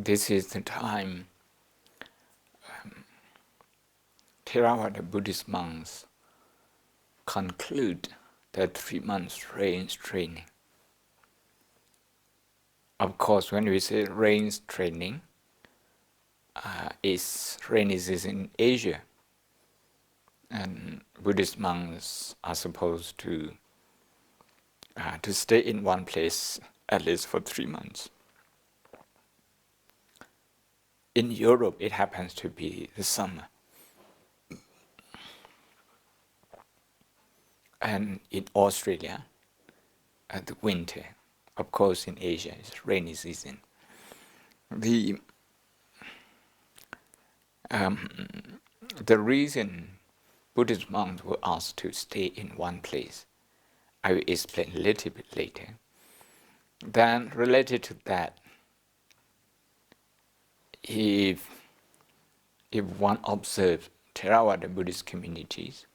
this is the time Theravada Buddhist monks conclude their 3 months rains training. Of course, when we say rains training, rainy is in Asia, and Buddhist monks are supposed to stay in one place at least for 3 months. In Europe, it happens to be the summer. And in Australia, the winter. Of course, in Asia, it's rainy season. The reason Buddhist monks were asked to stay in one place, I will explain a little bit later. Then, related to that, if one observes Theravada Buddhist communities,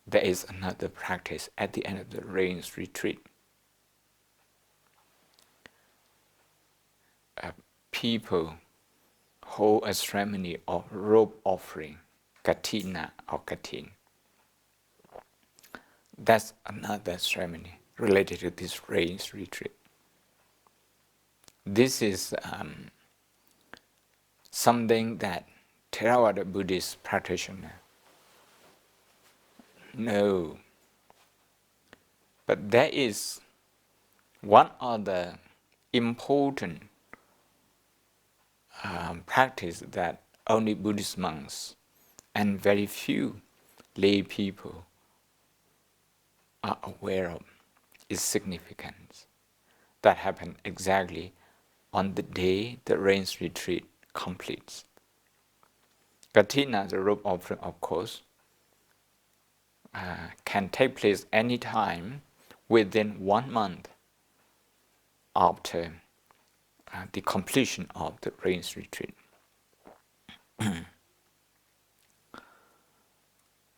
there is another practice at the end of the rains retreat. People hold a ceremony of robe offering, katina or katin. That's another ceremony related to this rains retreat. This is something that Theravada Buddhist practitioners know. But there is one other important practice that only Buddhist monks and very few lay people are aware of its significance. That happened exactly on the day the rains retreat completes. Katina, the robe offering, of course, can take place any time within 1 month after the completion of the rains retreat.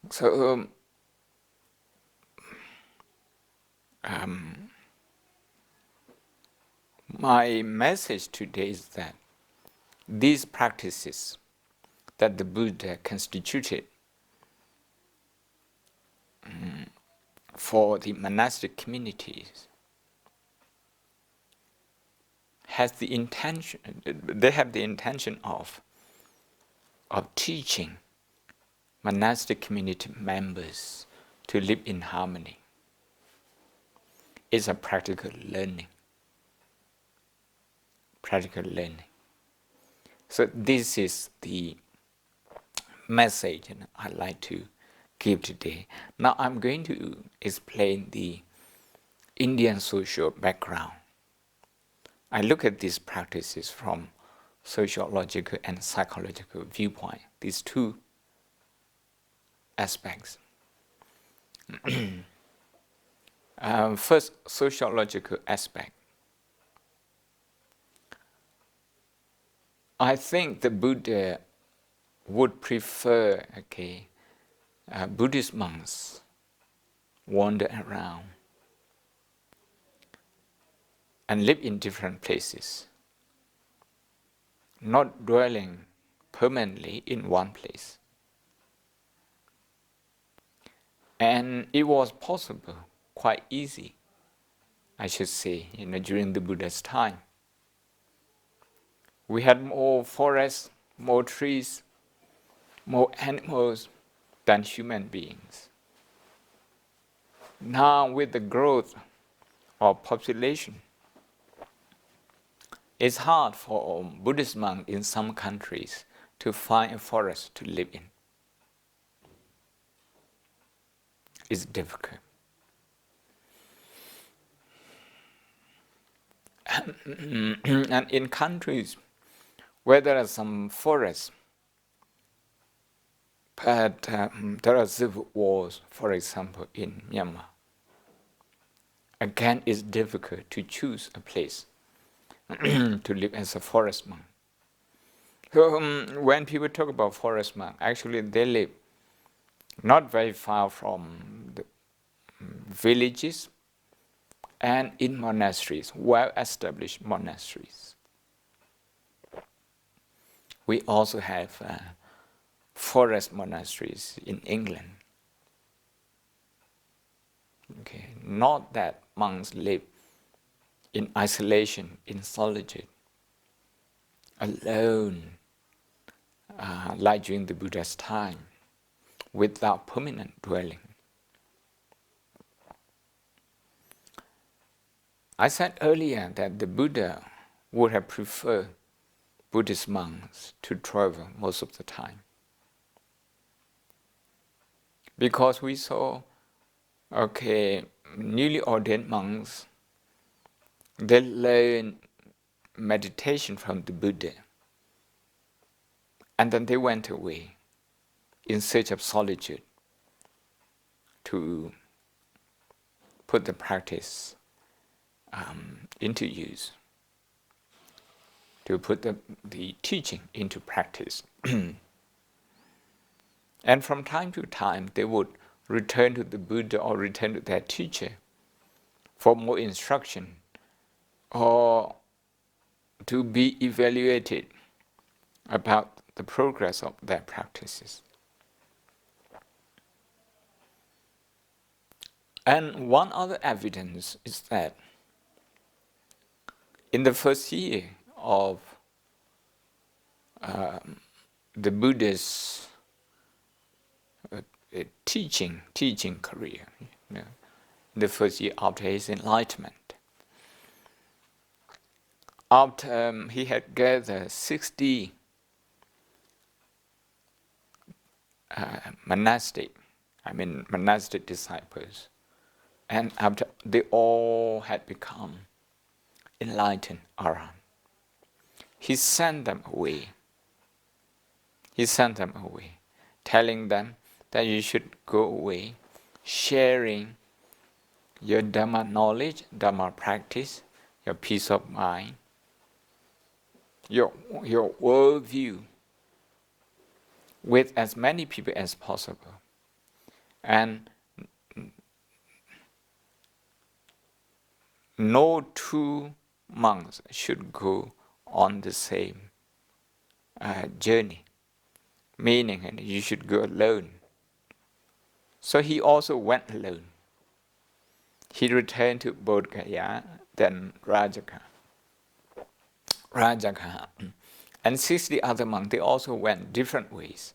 So, my message today is that these practices that the Buddha constituted for the monastic communities they have the intention of teaching monastic community members to live in harmony. It's a practical learning. So this is the message I'd like to give today. Now I'm going to explain the Indian social background. I look at these practices from sociological and psychological viewpoint, these two aspects. First, sociological aspect. I think the Buddha would prefer, Buddhist monks wander around and live in different places, not dwelling permanently in one place. And it was possible, quite easy, I should say, during the Buddha's time. We had more forests, more trees, more animals than human beings. Now, with the growth of population, it's hard for Buddhist monks in some countries to find a forest to live in. It's difficult. And in countries where there are some forests, but there are civil wars, for example, in Myanmar, again, it's difficult to choose a place to live as a forest monk. So when people talk about forest monk, actually they live not very far from the villages and in monasteries, well-established monasteries. We also have forest monasteries in England. Okay, not that monks live in isolation, in solitude, alone, like during the Buddha's time, without permanent dwelling. I said earlier that the Buddha would have preferred Buddhist monks to travel most of the time. Because we saw, newly ordained monks, they learn meditation from the Buddha. And then they went away in search of solitude to put the practice into use, to put the teaching into practice. And from time to time, they would return to the Buddha or return to their teacher for more instruction or to be evaluated about the progress of their practices. And one other evidence is that in the first year of the Buddha's teaching career, the first year after his enlightenment, after he had gathered 60 monastic disciples, and after they all had become enlightened arahant, he sent them away. Telling them that you should go away, sharing your Dhamma knowledge, Dhamma practice, your peace of mind, your worldview with as many people as possible. And no two monks should go on the same journey, meaning you should go alone. So he also went alone. He returned to Bodh Gaya, then Rajagha. And 60 other monks, they also went different ways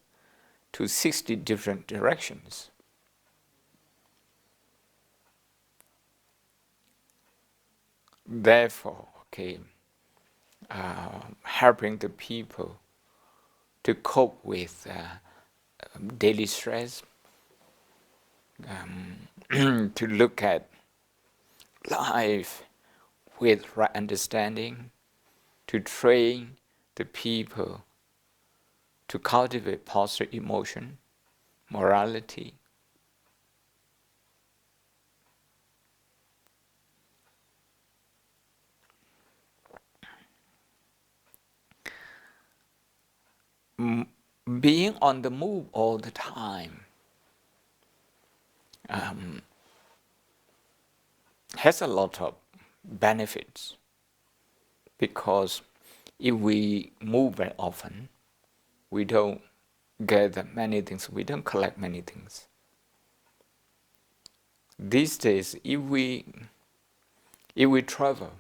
to 60 different directions. Therefore, helping the people to cope with daily stress, to look at life with right understanding, to train the people to cultivate positive emotion, morality. Being on the move all the time has a lot of benefits, because if we move very often, we don't gather many things, we don't collect many things. These days, if we travel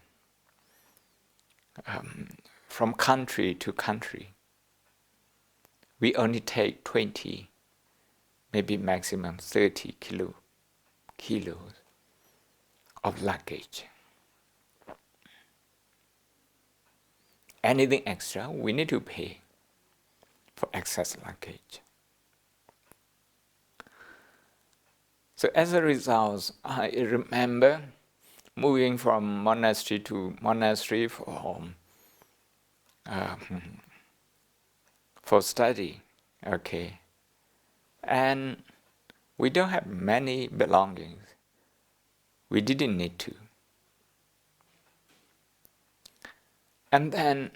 from country to country, we only take 20, maybe maximum 30 kilos of luggage. Anything extra, we need to pay for excess luggage. So as a result, I remember moving from monastery to monastery for study, and we don't have many belongings. We didn't need to. And then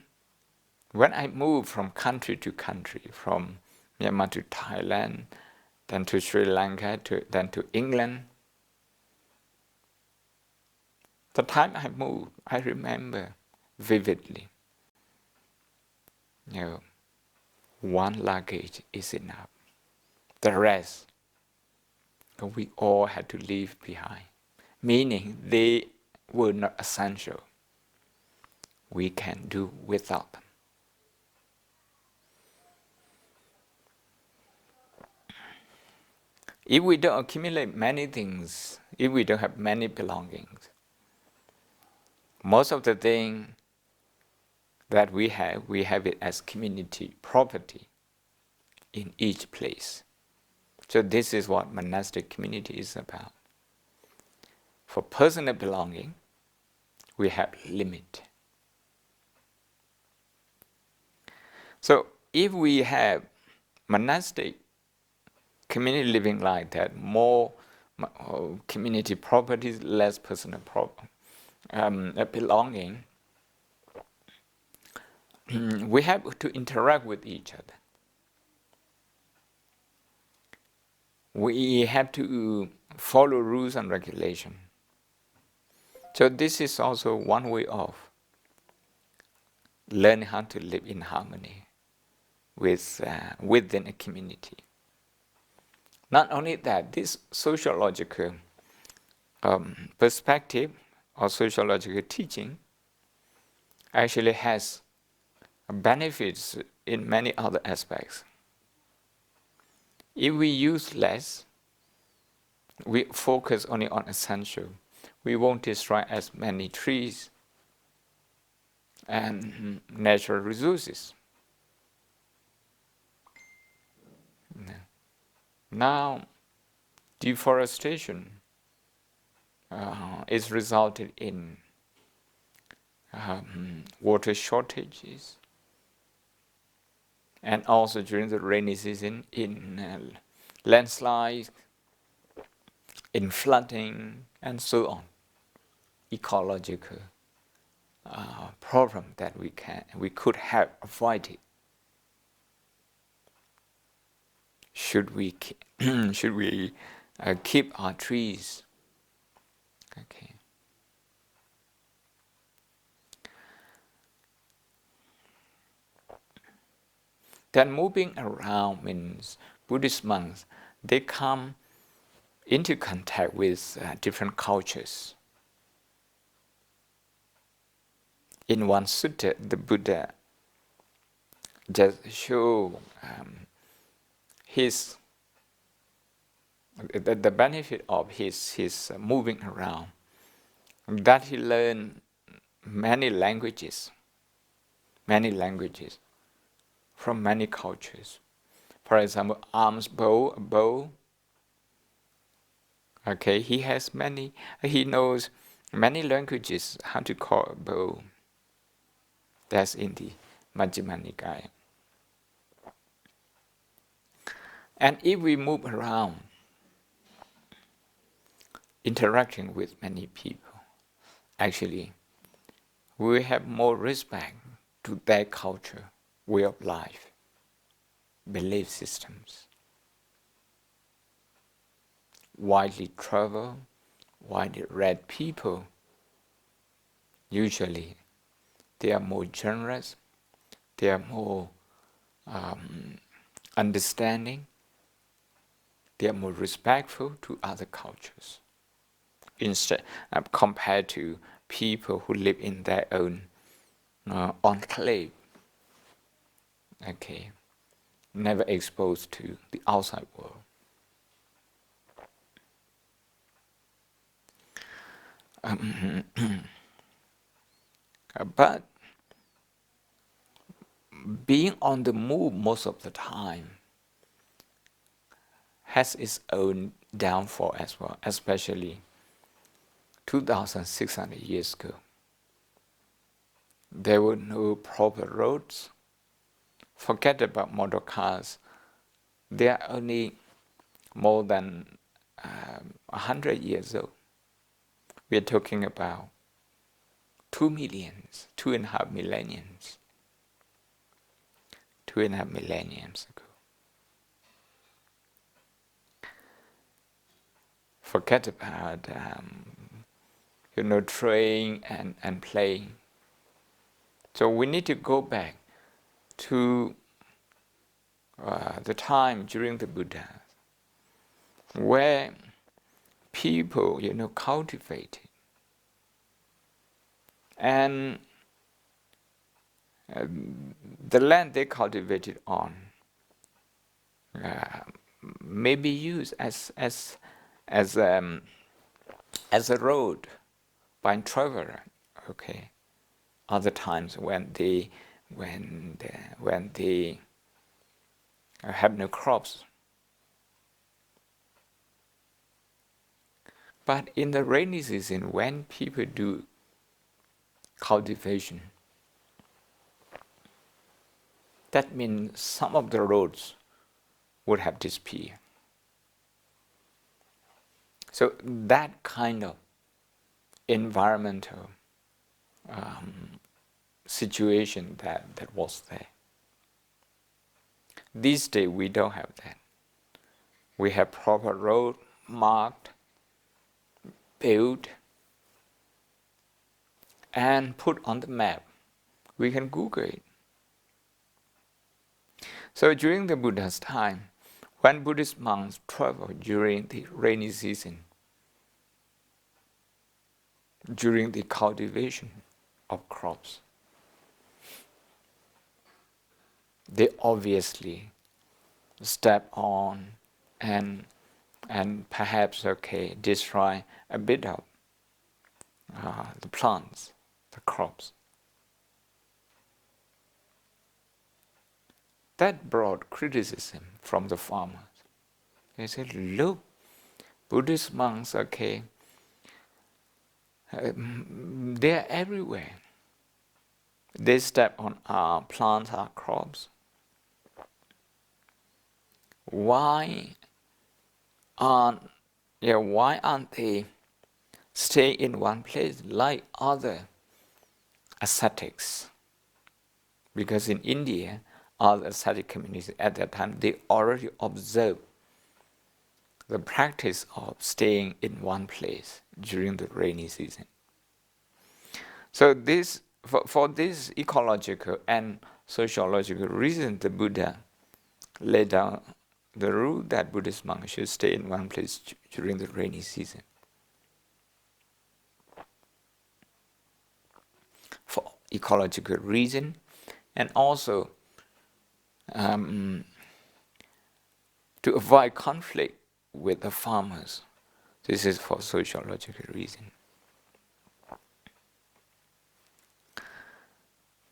when I moved from country to country, from Myanmar to Thailand, then to Sri Lanka, then to England, the time I moved, I remember vividly. one luggage is enough. The rest, we all had to leave behind. Meaning they were not essential. We can do without them. If we don't accumulate many things, if we don't have many belongings, most of the things that we have it as community property in each place. So this is what monastic community is about. For personal belonging, we have limit. So if we have monastic community living like that, more community properties, less personal belonging, we have to interact with each other. We have to follow rules and regulations. So this is also one way of learning how to live in harmony within a community. Not only that, this sociological perspective or sociological teaching actually has benefits in many other aspects. If we use less, we focus only on essential, we won't destroy as many trees and natural resources. Now, deforestation is resulted in water shortages, and also during the rainy season in landslides, in flooding, and so on. Ecological problem that we could have avoided. Should we keep our trees? Okay. Then moving around means Buddhist monks, they come into contact with different cultures. In one sutta, the Buddha just show the benefit of his moving around, that he learned many languages from many cultures. For example, arms bow. Okay, he knows many languages how to call a bow. That's in the Majjhima Nikaya. And if we move around, interacting with many people, actually, we have more respect to their culture, way of life, belief systems. Widely traveled, widely read people, usually they are more generous, they are more understanding, they are more respectful to other cultures, instead compared to people who live in their own enclave. Okay, never exposed to the outside world. But being on the move most of the time has its own downfall as well, especially 2,600 years ago. There were no proper roads. Forget about motor cars. They are only more than 100 years old. We are talking about 2.5 millenniums. 2.5 millenniums ago. Forget about train and plane. So we need to go back to the time during the Buddha where people, cultivated, and the land they cultivated on may be used as a road by traveler. Okay, other times when they have no crops. But in the rainy season, when people do cultivation, that means some of the roads would have disappeared. So that kind of environmental situation that was there. These days we don't have that. We have proper road marked, built, and put on the map. We can Google it. So during the Buddha's time, when Buddhist monks traveled during the rainy season, during the cultivation of crops, they obviously step on and perhaps destroy a bit of the plants, the crops. That brought criticism from the farmers. They said, look, Buddhist monks, they're everywhere. They step on our plants, our crops. Why aren't they stay in one place like other ascetics? Because in India, other ascetic communities at that time, they already observed the practice of staying in one place during the rainy season. So this, for this ecological and sociological reason, the Buddha laid down the rule that Buddhist monks should stay in one place during the rainy season. For ecological reason, and also to avoid conflict with the farmers. This is for sociological reason.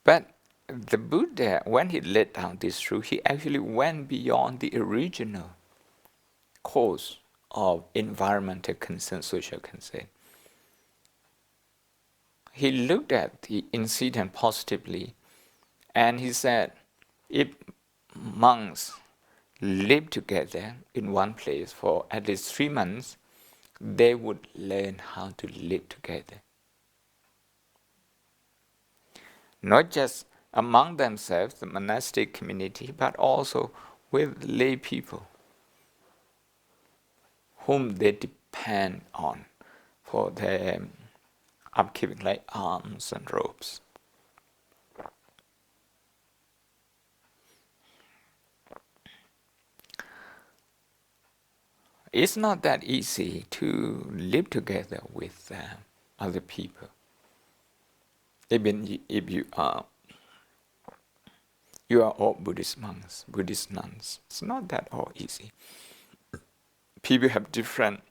But the Buddha, when he laid down this rule, he actually went beyond the original cause of environmental concern, social concern. He looked at the incident positively, and he said, if monks live together in one place for at least 3 months, they would learn how to live together. Not just among themselves, the monastic community, but also with lay people whom they depend on for their upkeeping, like alms and robes. It's not that easy to live together with other people. Even if you are all Buddhist monks, Buddhist nuns, it's not that all easy. People have different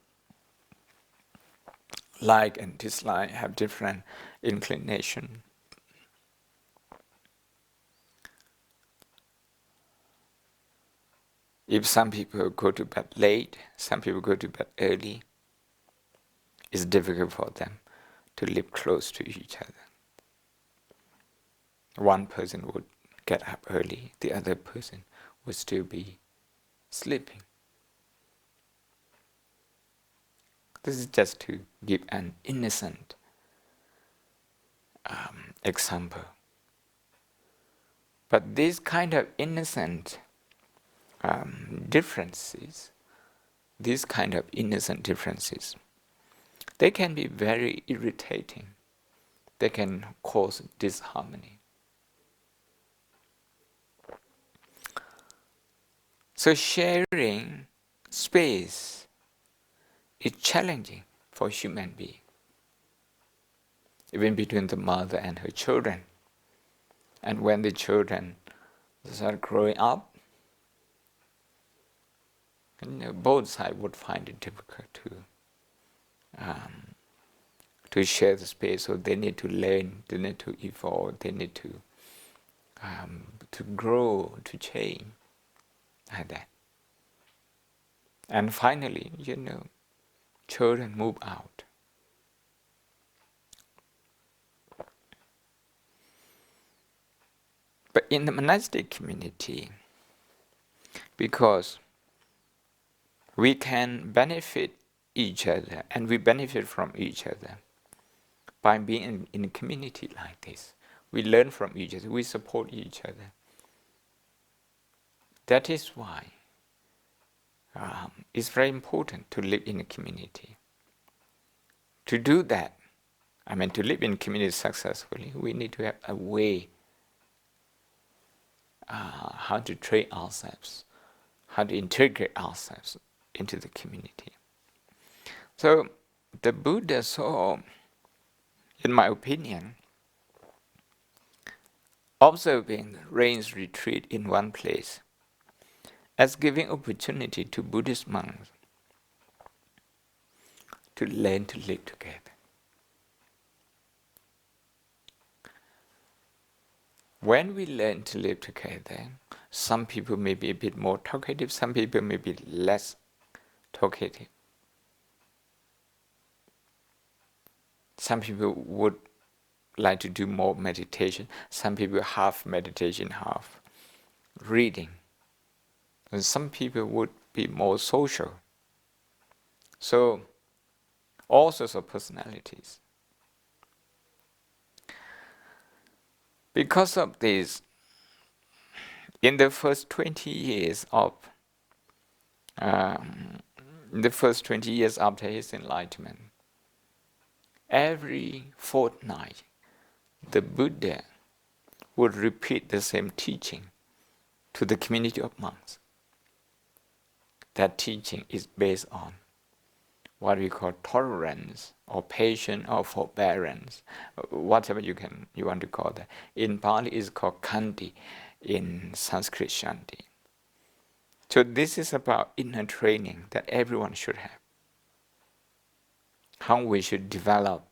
like and dislike, have different inclination. If some people go to bed late, some people go to bed early, it's difficult for them to live close to each other. One person would get up early, the other person would still be sleeping. This is just to give an innocent example. But these kind of innocent differences, they can be very irritating. They can cause disharmony. So sharing space is challenging for human being, even between the mother and her children. And when the children start growing up, both sides would find it difficult to share the space. So they need to learn, they need to evolve, they need to grow, to change, like that. And finally, children move out. But in the monastic community, because we can benefit each other and we benefit from each other by being in a community like this. We learn from each other, we support each other. That is why it's very important to live in a community. To do that, to live in a community successfully, we need to have a way how to train ourselves, how to integrate ourselves into the community. So the Buddha saw, in my opinion, observing rain's retreat in one place as giving opportunity to Buddhist monks to learn to live together. When we learn to live together, some people may be a bit more talkative, some people may be less talkative. Some people would like to do more meditation, some people half meditation, half reading. And some people would be more social. So, all sorts of personalities. Because of this, in the first 20 years after his enlightenment, every fortnight, the Buddha would repeat the same teaching to the community of monks. That teaching is based on what we call tolerance or patience or forbearance, whatever you want to call that. In Pali it's called Khanti, in Sanskrit Shanti. So this is about inner training that everyone should have. How we should develop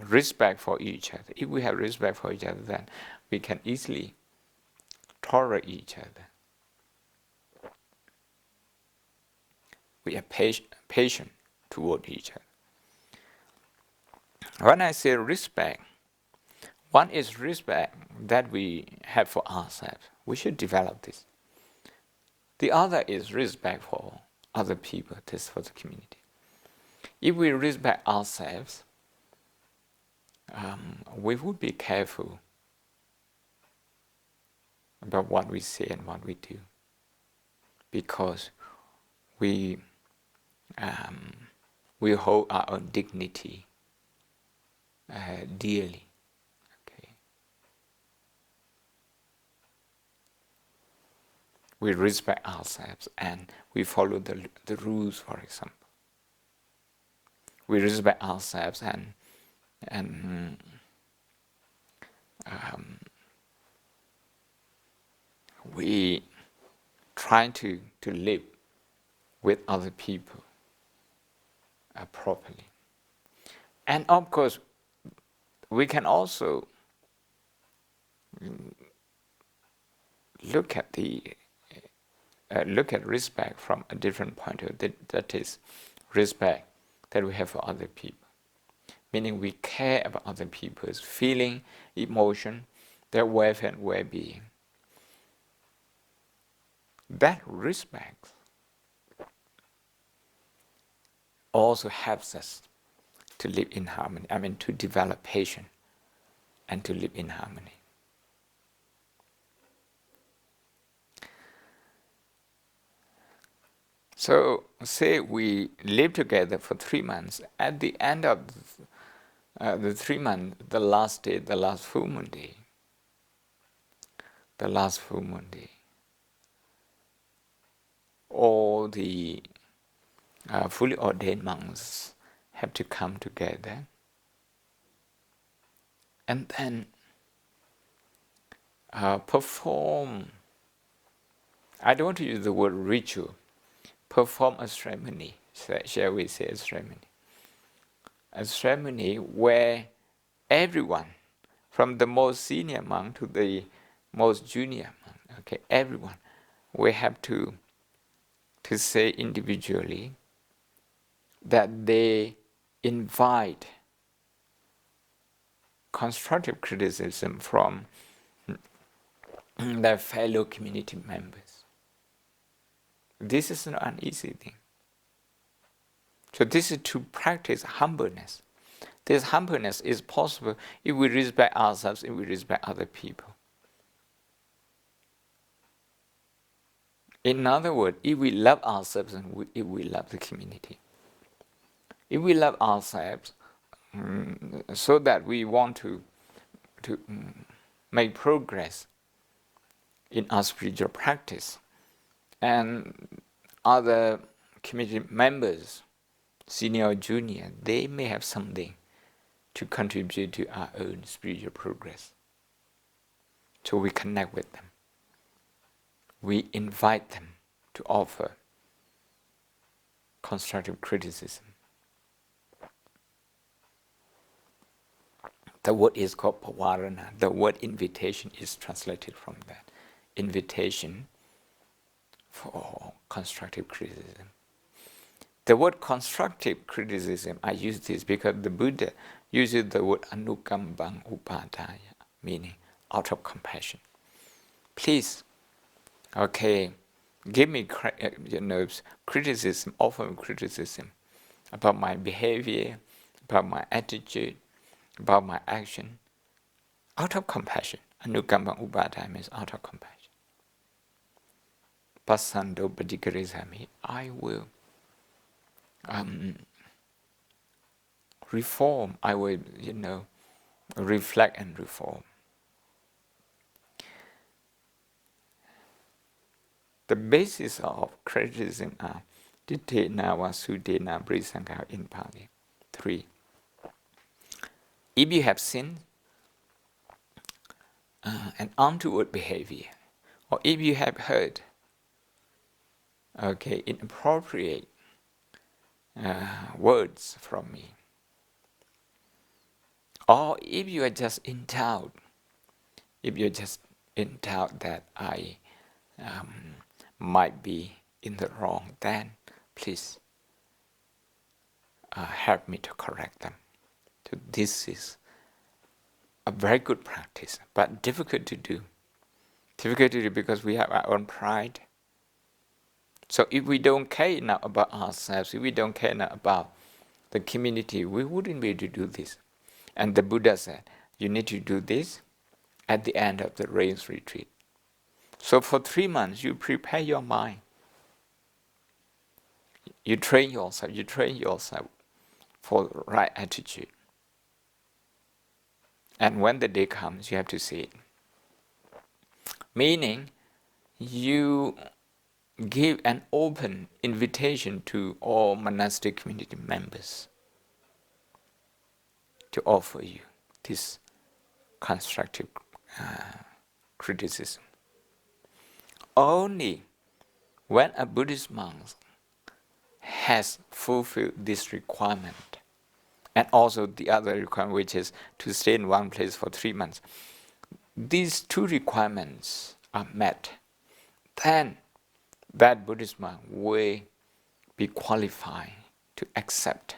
respect for each other. If we have respect for each other, then we can easily tolerate each other. We are patient toward each other. When I say respect, one is respect that we have for ourselves. We should develop this. The other is respect for other people, this for the community. If we respect ourselves, we would be careful about what we say and what we do, because we hold our own dignity dearly. Okay. We respect ourselves and we follow the rules, for example. We respect ourselves and we try to live with other people properly. And of course, we can also look at respect from a different point of view. That is respect that we have for other people, meaning we care about other people's feeling, emotion, their welfare and well-being. That respect also helps us to live in harmony. To develop patience and to live in harmony. So, say we live together for 3 months. At the end of the 3 months, the last day, the last full moon day, all the fully ordained monks have to come together and then perform, I don't want to use the word ritual, perform a ceremony, shall we say a ceremony where everyone, from the most senior monk to the most junior monk, okay, everyone, we have to say individually that they invite constructive criticism from their fellow community members. This is not an easy thing. So this is to practice humbleness. This humbleness is possible if we respect ourselves, if we respect other people. In other words, if we love ourselves and if we love the community. If we love ourselves so that we want to make progress in our spiritual practice, and other community members, senior or junior, they may have something to contribute to our own spiritual progress. So we connect with them. We invite them to offer constructive criticism. The word is called pavarana. The word invitation is translated from that. Invitation for constructive criticism. The word constructive criticism, I use this because the Buddha uses the word anukambang upadaya, meaning out of compassion. Please, okay, give me criticism, offer me criticism about my behavior, about my attitude, about my action, out of compassion. Anukambang upadaya means out of compassion. Pasando padikarisami, I will reform, I will, reflect and reform. The basis of criticism are Ditthena, Vasudena, Brisanka in Pali. 3. If you have sinned an untoward behavior, or if you have heard inappropriate words from me, or if you are just in doubt, that I might be in the wrong, then please help me to correct them. So this is a very good practice, but difficult to do. Difficult to do because we have our own pride. So if we don't care enough about ourselves, if we don't care enough about the community, we wouldn't be able to do this. And the Buddha said, you need to do this at the end of the rains retreat. So for 3 months, you prepare your mind. You train yourself for the right attitude. And when the day comes, you have to say it. Meaning, you give an open invitation to all monastic community members to offer you this constructive criticism. Only when a Buddhist monk has fulfilled this requirement, and also the other requirement, which is to stay in one place for 3 months, these 2 requirements are met, then that Buddhist monk will be qualified to accept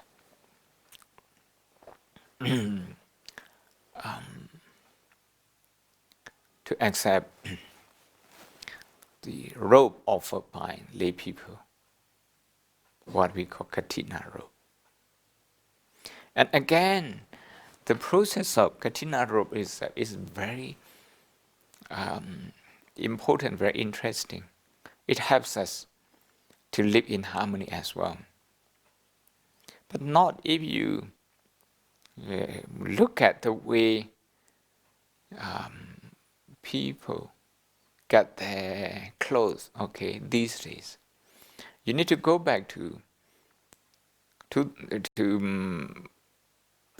the robe offered by lay people, what we call Katina robe. And again, the process of Katina robe is very important, very interesting. It helps us to live in harmony as well. But not if you look at the way people get their clothes, these days. You need to go back to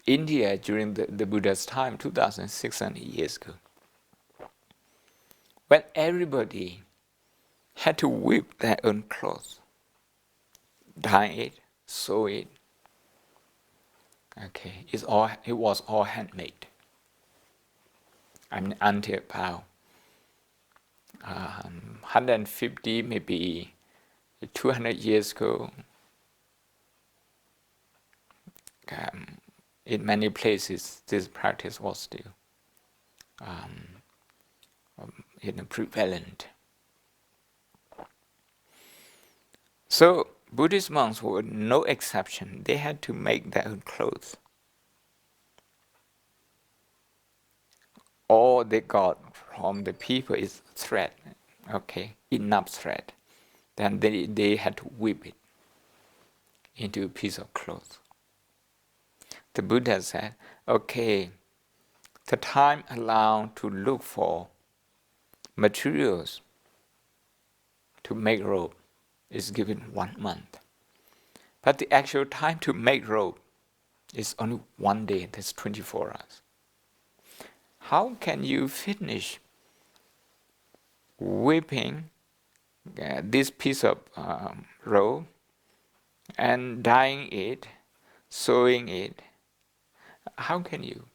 India during the Buddha's time, 2,600 years ago, when everybody had to weave their own clothes, dye it, sew it. Okay, it was all handmade. I mean, until about 150, maybe 200 years ago, in many places, this practice was still prevalent. So Buddhist monks were no exception. They had to make their own clothes. All they got from the people is thread, okay, enough thread. Then they had to whip it into a piece of cloth. The Buddha said, okay, the time allowed to look for materials to make robe is given 1 month. But the actual time to make robe is only 1 day, that's 24 hours. How can you finish whipping this piece of robe and dyeing it, sewing it? How can you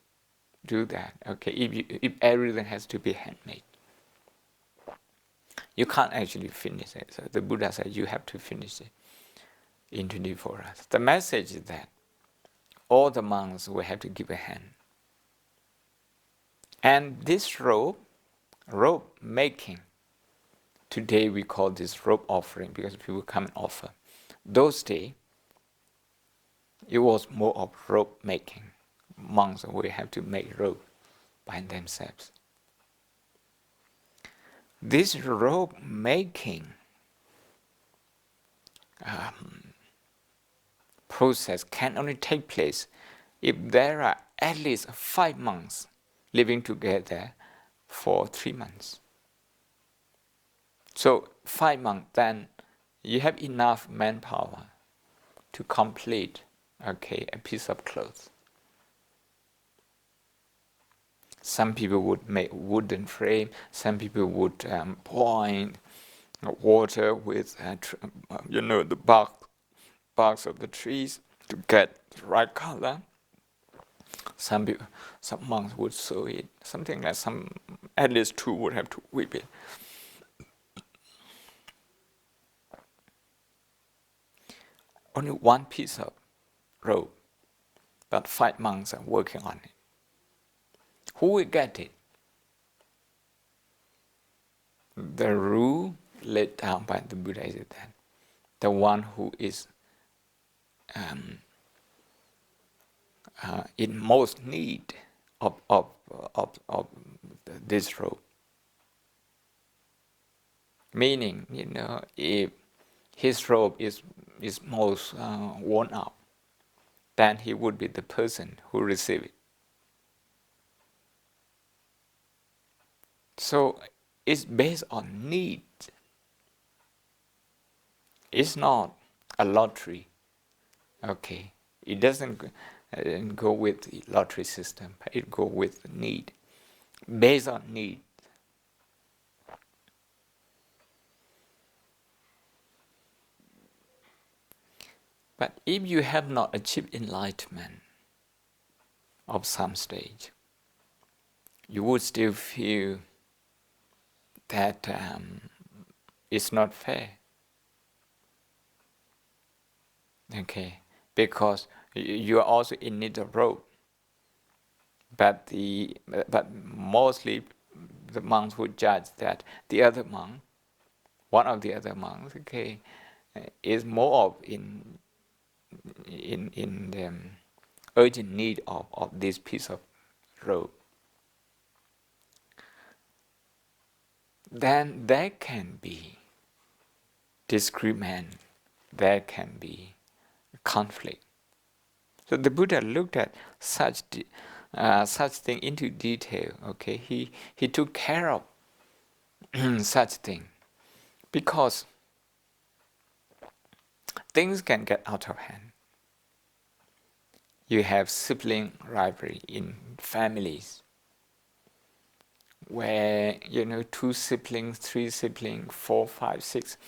do that? Okay, if everything has to be handmade, you can't actually finish it. So the Buddha said you have to finish it in 24 hours. The message is that all the monks will have to give a hand. And this robe making, today we call this robe offering because people come and offer. Those days, it was more of robe making. Monks will have to make robe by themselves. This robe making process can only take place if there are at least 5 monks living together for 3 months. So 5 months, then you have enough manpower to complete, okay, a piece of cloth. Some people would make wooden frame. Some people would point water with the barks of the trees to get the right color. Some monks would sew it. Something like at least 2 would have to whip it. Only 1 piece of robe, but 5 monks are working on it. Who will get it? The rule laid down by the Buddha is that the one who is in most need of this robe. Meaning, if his robe is most worn out, then he would be the person who receives it. So it's based on need. It's not a lottery. Okay, it doesn't go with the lottery system. It goes with need, based on need. But if you have not achieved enlightenment of some stage, you would still feel that it's not fair. Okay, because you are also in need of robe. But mostly the monks would judge that the other monk, one of the other monks, okay, is more of in the urgent need of this piece of robe. Then there can be disagreement, there can be conflict. So the Buddha looked at such thing into detail. Okay, he took care of such thing, because things can get out of hand. You have sibling rivalry in families where, 2 siblings, 3 siblings, 4, 5, 6,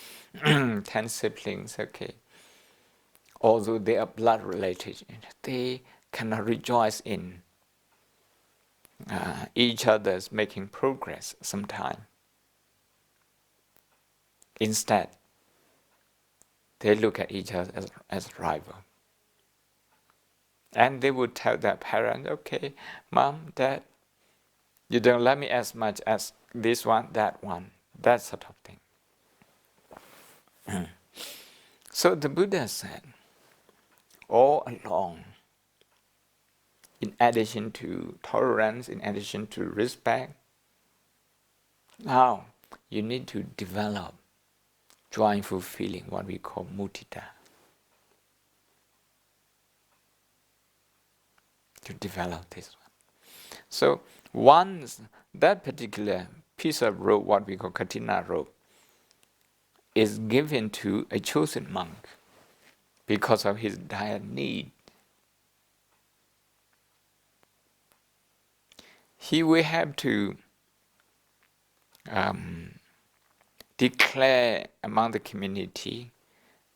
10 siblings, okay. Although they are blood related, they cannot rejoice in each other's making progress sometimes. Instead, they look at each other as rival. And they would tell their parents, okay, Mom, Dad, you don't love me as much as this one, that one, that sort of thing. So the Buddha said, all along, in addition to tolerance, in addition to respect, now you need to develop joyful feeling, what we call mudita. To develop this one. So once that particular piece of robe, what we call katina robe, is given to a chosen monk because of his dire need, he will have to declare among the community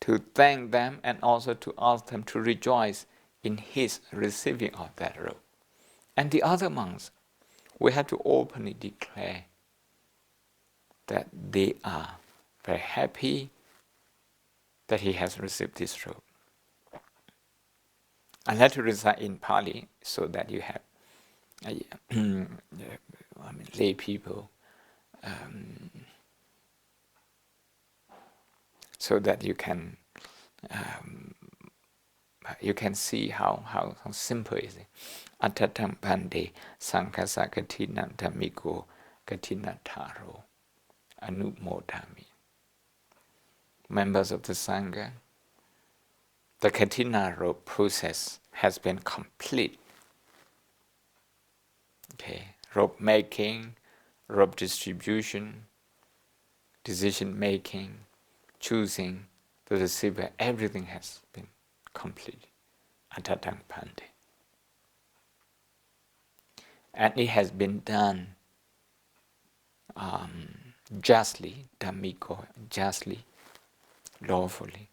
to thank them and also to ask them to rejoice in his receiving of that robe. And the other monks will have to openly declare that they are very happy that he has received this robe. I like to recite in Pali so that you have lay people, so that you can see how simple is it. Atatam pande sankasa katina dhammiko katina taro anumodami. Members of the Sangha, the katina robe process has been complete. Okay, robe making, robe distribution, decision making, choosing the receiver, everything has been complete. Atatang pande. And it has been done justly, dhammiko, justly, lawfully.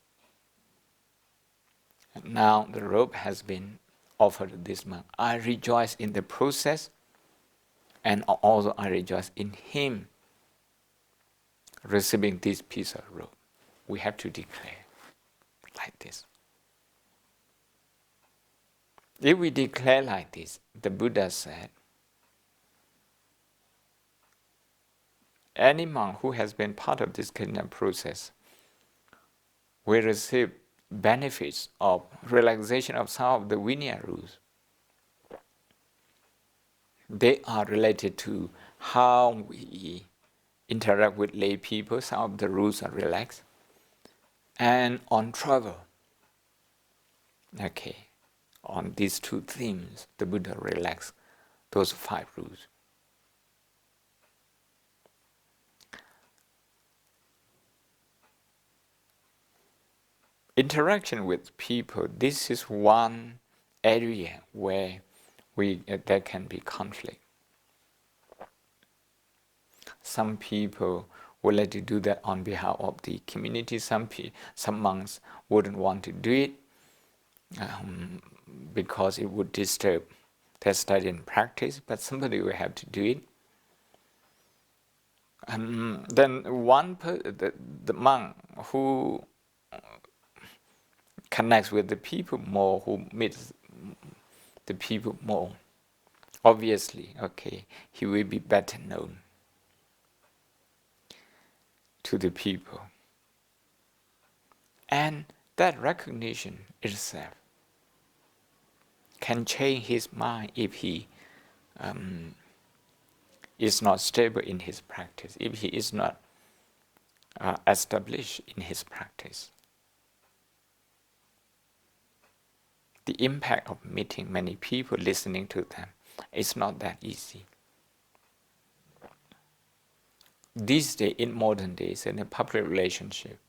And now the robe has been offered to this monk. I rejoice in the process, and also I rejoice in him receiving this piece of robe. We have to declare like this. If we declare like this, the Buddha said, any monk who has been part of this kind of process will receive benefits of relaxation of some of the Vinaya rules. They are related to how we interact with lay people. Some of the rules are relaxed. And on travel, okay, on these 2 themes, the Buddha relaxed those 5 rules. Interaction with people, this is one area where there can be conflict. Some people would like to do that on behalf of the community. Some monks wouldn't want to do it because it would disturb their study and practice, but somebody will have to do it. Then the monk who connects with the people more, who meets the people more, obviously, okay, he will be better known to the people. And that recognition itself can change his mind if he is not stable in his practice, if he is not established in his practice. The impact of meeting many people, listening to them, is not that easy. These days, in modern days, in a public relationship,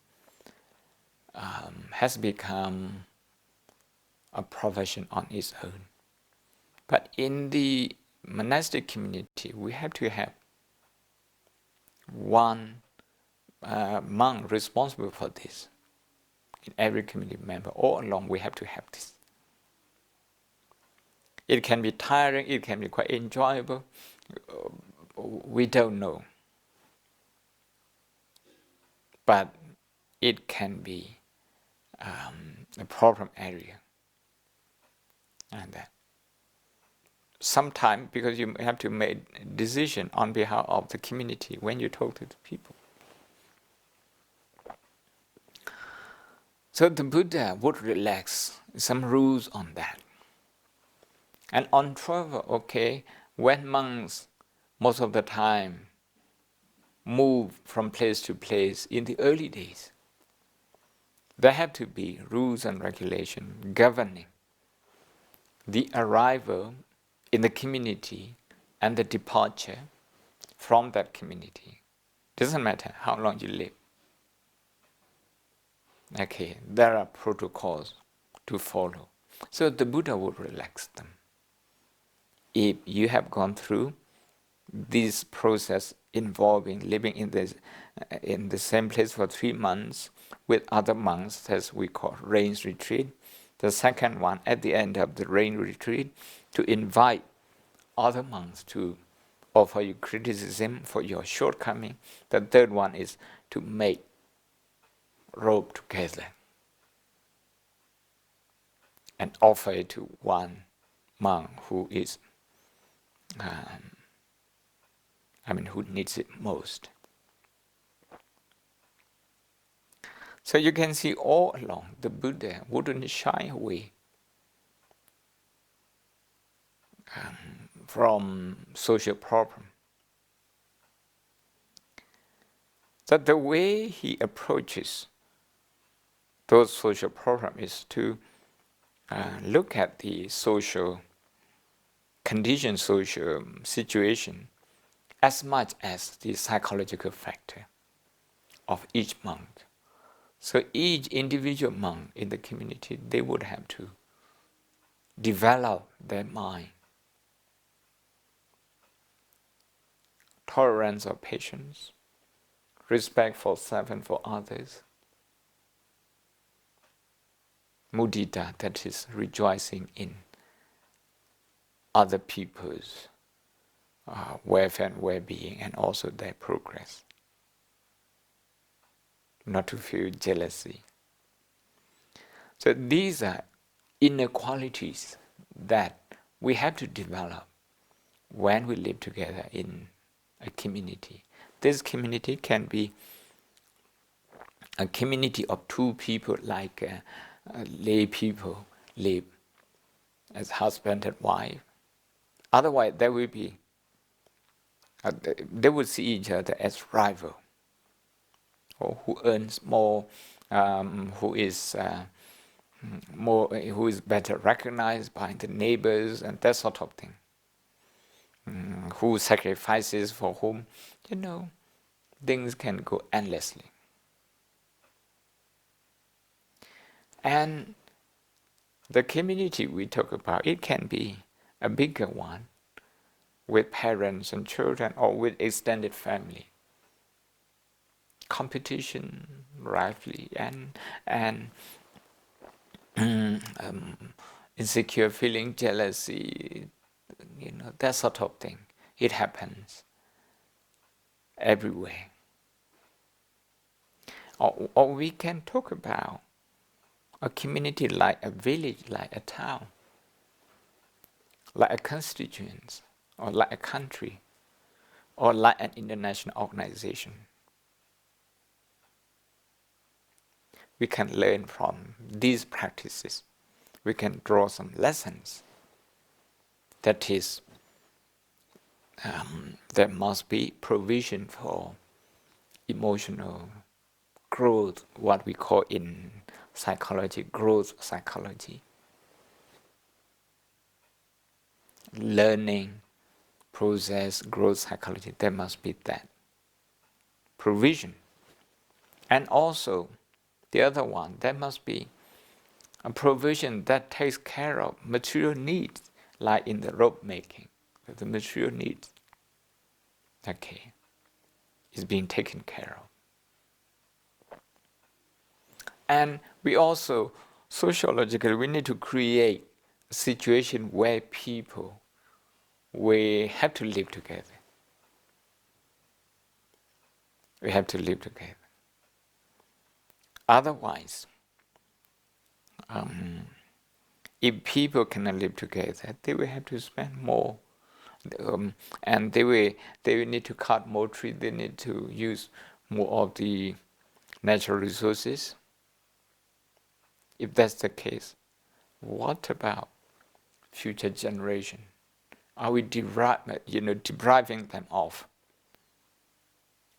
has become a profession on its own. But in the monastic community, we have to have one monk responsible for this. In every community member, all along we have to have this. It can be tiring, it can be quite enjoyable. We don't know. But it can be a problem area. And that. Sometimes, because you have to make a decision on behalf of the community when you talk to the people. So the Buddha would relax some rules on that. And on travel, okay, when monks most of the time move from place to place in the early days, there have to be rules and regulations governing the arrival in the community and the departure from that community. Doesn't matter how long you live. Okay, there are protocols to follow. So the Buddha would relax them. If you have gone through this process involving living in the same place for 3 months with other monks, as we call rain retreat. The second one, at the end of the rain retreat, to invite other monks to offer you criticism for your shortcoming. The third one is to make robe together and offer it to one monk who is who needs it most. So you can see all along the Buddha wouldn't shy away from social problem. That the way he approaches those social problems is to look at the social condition, social situation, as much as the psychological factor of each monk. So each individual monk in the community, they would have to develop their mind, tolerance or patience, respect for self and for others, mudita, that is rejoicing in other people's welfare and well-being, and also their progress. Not to feel jealousy. So these are inner qualities that we have to develop when we live together in a community. This community can be a community of 2 people, like lay people live as husband and wife. Otherwise, there will be they will see each other as rival, or who earns more, who is better recognized by the neighbors, and that sort of thing. Who sacrifices for whom? Things can go endlessly. And the community we talk about, it can be a bigger one, with parents and children, or with extended family. Competition, rivalry, and insecure feeling, jealousy, that sort of thing. It happens everywhere. Or we can talk about a community like a village, like a town, like a constituent, or like a country, or like an international organization. We can learn from these practices. We can draw some lessons. That is, there must be provision for emotional growth, what we call in psychology, growth psychology. Learning process, growth psychology, there must be that provision. And also The other one, there must be a provision that takes care of material needs, like in the robe making, the material needs, okay, is being taken care of. And we also, sociologically, we need to create a situation where people, we have to live together. We have to live together. Otherwise, if people cannot live together, they will have to spend more, and they will need to cut more trees. They need to use more of the natural resources. If that's the case, what about future generation? Are we depriving them of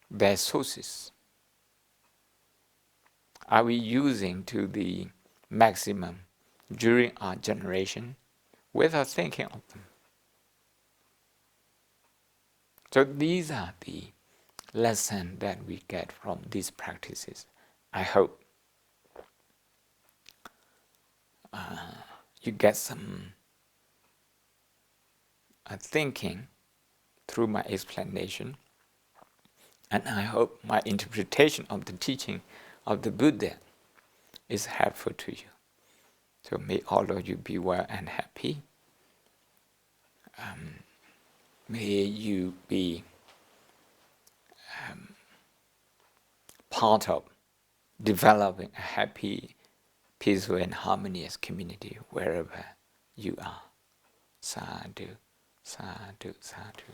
their sources? Are we using to the maximum during our generation without thinking of them? So these are the lessons that we get from these practices. I hope you get some thinking through my explanation, and I hope my interpretation of the teaching of the Buddha is helpful to you. So may all of you be well and happy. May you be part of developing a happy, peaceful and harmonious community wherever you are. Sadhu, sadhu, sadhu.